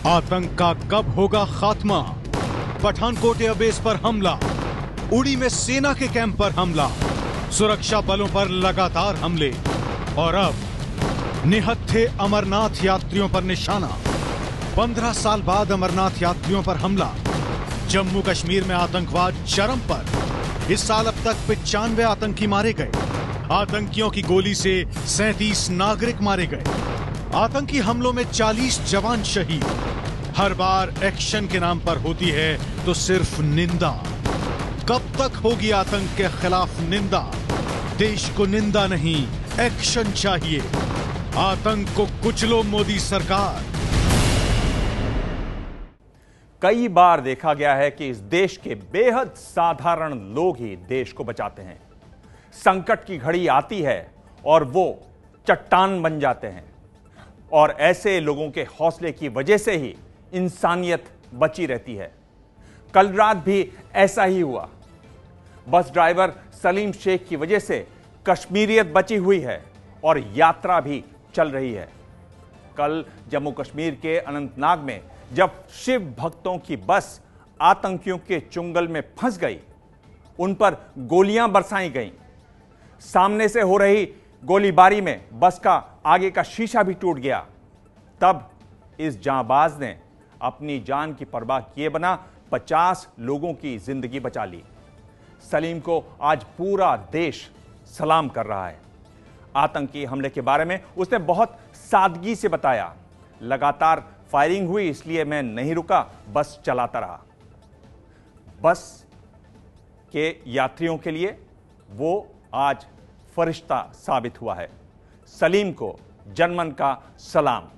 आतंक का कब होगा खात्मा? पठानकोट एयरबेस पर हमला, उड़ी में सेना के कैंप पर हमला, सुरक्षा बलों पर लगातार हमले और अब निहत्थे अमरनाथ यात्रियों पर निशाना। 15 साल बाद अमरनाथ यात्रियों पर हमला। जम्मू कश्मीर में आतंकवाद चरम पर। इस साल अब तक 95 आतंकी मारे गए। आतंकियों की गोली से 37 नागरिक मारे गए। आतंकी हमलों में 40 जवान शहीद। हर बार एक्शन के नाम पर होती है तो सिर्फ निंदा। कब तक होगी आतंक के खिलाफ निंदा? देश को निंदा नहीं, एक्शन चाहिए। आतंक को कुचलो मोदी सरकार। कई बार देखा गया है कि इस देश के बेहद साधारण लोग ही देश को बचाते हैं। संकट की घड़ी आती है और वो चट्टान बन जाते हैं, और ऐसे लोगों के हौसले की वजह से ही इंसानियत बची रहती है। कल रात भी ऐसा ही हुआ। बस ड्राइवर सलीम शेख की वजह से कश्मीरियत बची हुई है और यात्रा भी चल रही है। कल जम्मू कश्मीर के अनंतनाग में जब शिव भक्तों की बस आतंकियों के चुंगल में फंस गई, उन पर गोलियां बरसाई गईं। सामने से हो रही गोलीबारी में बस का आगे का शीशा भी टूट गया। तब इस जांबाज ने अपनी जान की परवाह किए बिना 50 लोगों की जिंदगी बचा ली। सलीम को आज पूरा देश सलाम कर रहा है। आतंकी हमले के बारे में उसने बहुत सादगी से बताया। लगातार फायरिंग हुई, इसलिए मैं नहीं रुका, बस चलाता रहा। बस के यात्रियों के लिए वो आज फरिश्ता साबित हुआ है। सलीम को जनमन का सलाम।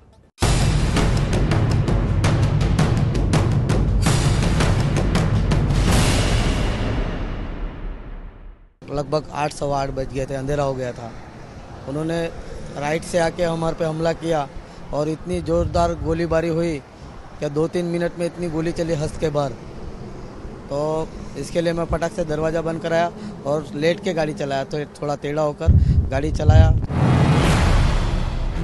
लगभग 8 सवा 8 बज गए थे, अंधेरा हो गया था। उन्होंने राइट से आके हमारे पे हमला किया और इतनी जोरदार गोलीबारी हुई कि 2-3 मिनट में इतनी गोली चली हस्त के बाहर। तो इसके लिए मैं फटाक से दरवाज़ा बंद कराया और लेट के गाड़ी चलाया, तो थोड़ा टेढ़ा होकर गाड़ी चलाया।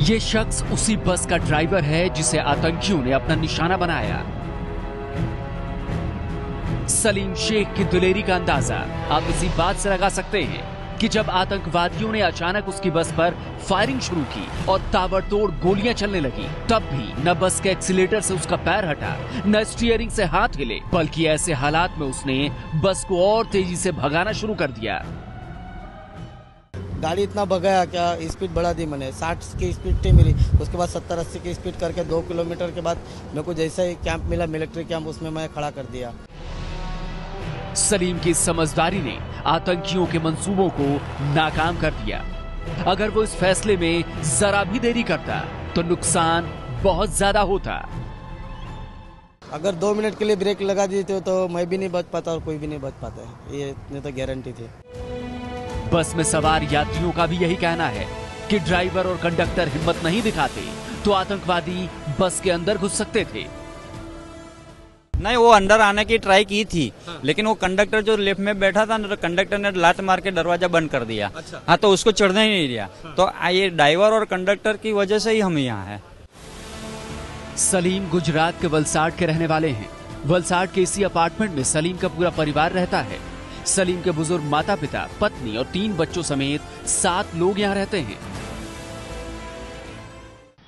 ये शख्स उसी बस का ड्राइवर है जिसे आतंकियों ने अपना निशाना बनाया। सलीम शेख की दिलेरी का अंदाजा आप इसी बात से लगा सकते हैं कि जब आतंकवादियों ने अचानक उसकी बस पर फायरिंग शुरू की और ताबड़तोड़ गोलियां चलने लगी, तब भी न बस के एक्सीलेटर से उसका पैर हटा, न स्टीयरिंग से हाथ हिले, बल्कि ऐसे हालात में उसने बस को और तेजी से भगाना शुरू कर दिया। गाड़ी इतना भगाया, क्या स्पीड बढ़ा दी मैंने। 60 की स्पीड थी मेरी, उसके बाद 70-80 की स्पीड करके 2 किलोमीटर के बाद मेरे को जैसा ही कैंप मिला, मिलिट्री कैंप, उसमें मैं खड़ा कर दिया। सलीम की समझदारी ने आतंकियों के मंसूबों को नाकाम कर दिया। अगर वो इस फैसले में जरा भी देरी करता तो नुकसान बहुत ज्यादा होता। अगर 2 मिनट के लिए ब्रेक लगा देते तो मैं भी नहीं बच पाता और कोई भी नहीं बच पाता है, ये इतनी तो गारंटी थी। बस में सवार यात्रियों का भी यही कहना है कि ड्राइवर और कंडक्टर हिम्मत नहीं दिखाते तो आतंकवादी बस के अंदर घुस सकते थे। नहीं, वो अंदर आने की ट्राई की थी। हाँ। लेकिन वो कंडक्टर जो लेफ्ट में बैठा था ना, तो कंडक्टर ने लात मार के दरवाजा बंद कर दिया। अच्छा। हाँ, तो उसको चढ़ने ही नहीं दिया। हाँ। तो ये ड्राइवर और कंडक्टर की वजह से ही हम यहाँ हैं। सलीम गुजरात के वलसाड के रहने वाले हैं। वलसाड के इसी अपार्टमेंट में सलीम का पूरा परिवार रहता है। सलीम के बुजुर्ग माता पिता, पत्नी और 3 बच्चों समेत 7 लोग यहाँ रहते हैं।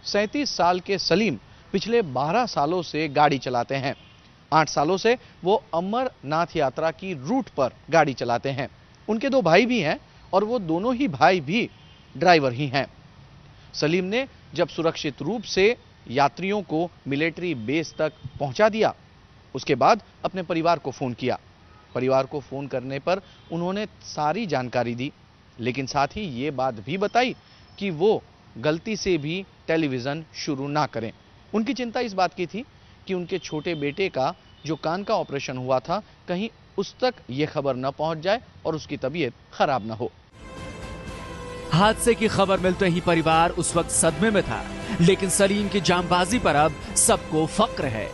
37 साल के सलीम पिछले 12 सालों से गाड़ी चलाते हैं। 8 सालों से वो अमरनाथ यात्रा की रूट पर गाड़ी चलाते हैं। उनके 2 भाई भी हैं और वो दोनों ही भाई भी ड्राइवर ही हैं। सलीम ने जब सुरक्षित रूप से यात्रियों को मिलिट्री बेस तक पहुंचा दिया, उसके बाद अपने परिवार को फोन किया। परिवार को फोन करने पर उन्होंने सारी जानकारी दी, लेकिन साथ ही ये बात भी बताई कि वो गलती से भी टेलीविजन शुरू ना करें। उनकी चिंता इस बात की थी कि उनके छोटे बेटे का जो कान का ऑपरेशन हुआ था, कहीं उस तक ये खबर न पहुंच जाए और उसकी तबीयत खराब न हो। हादसे की खबर मिलते ही परिवार उस वक्त सदमे में था, लेकिन सलीम की जांबाजी पर अब सबको फक्र है।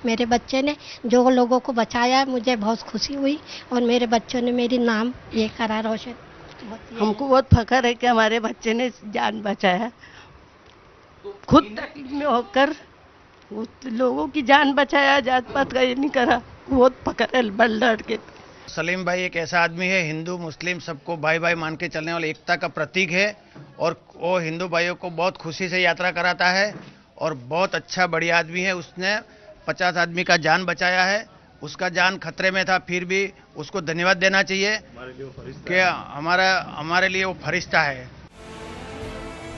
मेरे बच्चे ने जो लोगों को बचाया, मुझे बहुत खुशी हुई और मेरे बच्चों ने मेरी नाम ये करा रोशन। हमको बहुत फख्र है कि हमारे बच्चे ने जान बचाया। खुद तकलीफ में होकर उस लोगों की जान बचाया, जात पात का ये नहीं करा, बहुत पकड़े बढ़ लड़ के। सलीम भाई एक ऐसा आदमी है, हिंदू मुस्लिम सबको भाई भाई मान के चलने वाले एकता का प्रतीक है और वो हिंदू भाइयों को बहुत खुशी से यात्रा कराता है और बहुत अच्छा बढ़िया आदमी है। उसने 50 आदमी का जान बचाया है, उसका जान खतरे में था, फिर भी उसको धन्यवाद देना चाहिए कि हमारे लिए वो फरिश्ता है।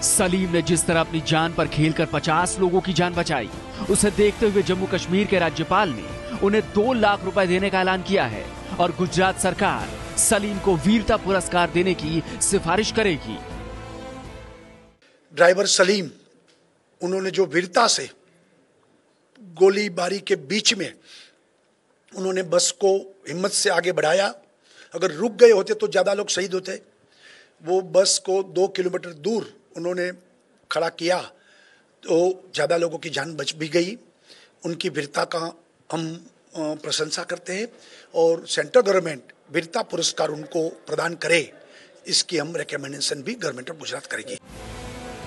सलीम ने जिस तरह अपनी जान पर खेलकर 50 लोगों की जान बचाई, उसे देखते हुए जम्मू कश्मीर के राज्यपाल ने उन्हें 2 लाख रुपए देने का ऐलान किया है और गुजरात सरकार सलीम को वीरता पुरस्कार देने की सिफारिश करेगी। ड्राइवर सलीम, उन्होंने जो वीरता से गोलीबारी के बीच में उन्होंने बस को हिम्मत से आगे बढ़ाया, अगर रुक गए होते तो ज्यादा लोग शहीद होते। वो बस को 2 किलोमीटर दूर उन्होंने खड़ा किया तो ज्यादा लोगों की जान बच भी गई। उनकी वीरता का हम प्रशंसा करते हैं और सेंट्रल गवर्नमेंट वीरता पुरस्कार उनको प्रदान करे, इसकी हम रिकमेंडेशन भी गवर्नमेंट ऑफ गुजरात करेगी।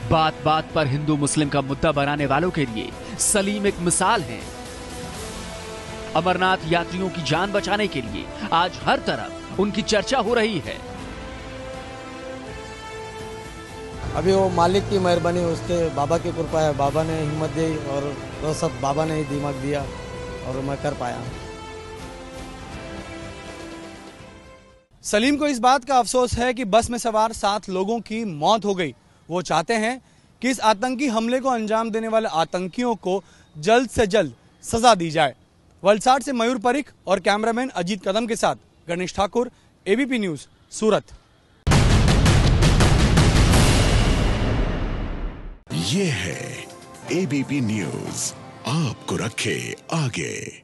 बात बात पर हिंदू मुस्लिम का मुद्दा बनाने वालों के लिए सलीम एक मिसाल है। अमरनाथ यात्रियों की जान बचाने के लिए आज हर तरफ उनकी चर्चा हो रही है। अभी वो मालिक की मेहरबानी, उसके बाबा की कृपा है, बाबा ने हिम्मत दी और वो सब बाबा ने ही दिमाग दिया और मैं कर पाया। सलीम को इस बात का अफसोस है कि बस में सवार 7 लोगों की मौत हो गई। वो चाहते हैं कि इस आतंकी हमले को अंजाम देने वाले आतंकियों को जल्द से जल्द सजा दी जाए। वलसाड से मयूर परिख और कैमरामैन अजीत कदम के साथ गणेश ठाकुर, एबीपी न्यूज, सूरत। ये है एबीपी न्यूज, आपको रखे आगे।